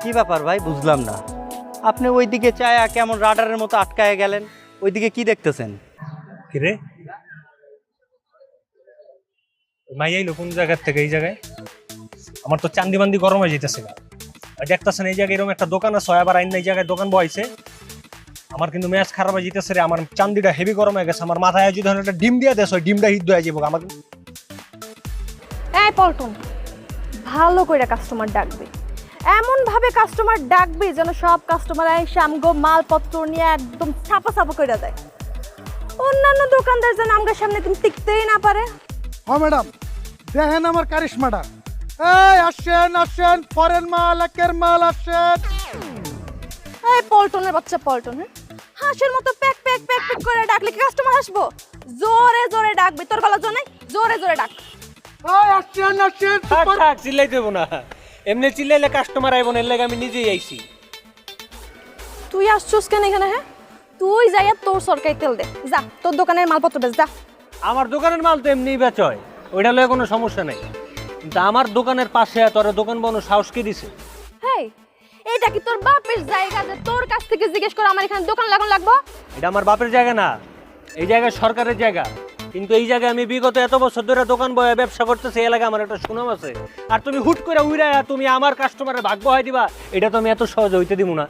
কি ব্যাপার ভাই, বুঝলাম না। আপনি ওইদিকে চায়া কেমন রাডারের মতো আটকায় গেলেন? ওইদিকে কি দেখতেছেন? কিরে মাই আইলো কোন জায়গার থেকে এই জায়গায়? আমার তো চান্দি বান্দি গরম হয়ে যেতেছে গা। আর দেখতেছেন এই জায়গায় এরকম একটা দোকান আছে, আবার আইন এই জায়গায় দোকান বসাইছে। আমার কিন্তু ম্যাচ খারাপ হয়ে যেতেছে রে, আমার চান্দিটা হেভি গরম হয়ে গেছে। আমার মাথায় যদি একটা ডিম দিয়ে দেশ, ওই ডিমটা হিট হয়ে যাবো আমার। এই পল্টন, ভালো করে কাস্টমার ডাকবে, এমন ভাবে কাস্টমার ডাকবে যেন সব কাস্টমার এসে আমগো মালপত্র নিয়ে একদম ছাপা ছাপা করে দেয়। অন্যান্য দোকানদার যেন আমগোর সামনে তুমি টিকতেই না পারে। হ্যাঁ ম্যাডাম, দেখেন আমার কারিশমাটা। এই আসেন আসেন, ফরেন মাল, একের মাল আসেন। এই পল্টনের বাচ্চা পল্টন, হ্যাঁ, হাঁসের মতো প্যাক প্যাক প্যাক প্যাক করে ডাকলে কি কাস্টমার আসবো? জোরে জোরে ডাকবে, তোর গলা জোর নাই, জোরে জোরে ডাক। এই আসেন আসেন, থাক থাক, চিল্লাই দেবো না। এমনি চিল্লাইলে কাস্টমার আইব না, এর লাগে আমি নিজেই আইছি। তুই আসছস কেন এখানে? হ্যাঁ, তুই যাইয়া তোর সরকারি তেল দে, যা তোর দোকানের মালপত্র বেচ, যা। আমার দোকানের মাল তো এমনিই বেচয়, ওইটা লয়ে কোনো সমস্যা নেই। কিন্তু আমার দোকানের পাশে তোর দোকান বানো সাহস কে দিছে? হেই, এইটা কি তোর বাপের জায়গা যে তোর কাছ থেকে জিজ্ঞেস করে আমার এখানে দোকান লাগানো লাগবো? এটা আমার বাপের জায়গা না, এই জায়গা সরকারের জায়গা। কিন্তু এই জায়গায় আমি বিগত এত বছর ধরে দোকান বয়ে ব্যবসা করতেছি, এই এলাকায় আমার একটা সুনাম আছে। আর তুমি হুট করে উইরা তুমি আমার কাস্টমারের ভাগ্য হয় দিবা, এটা তো আমি এত সহজে হইতে দিব না।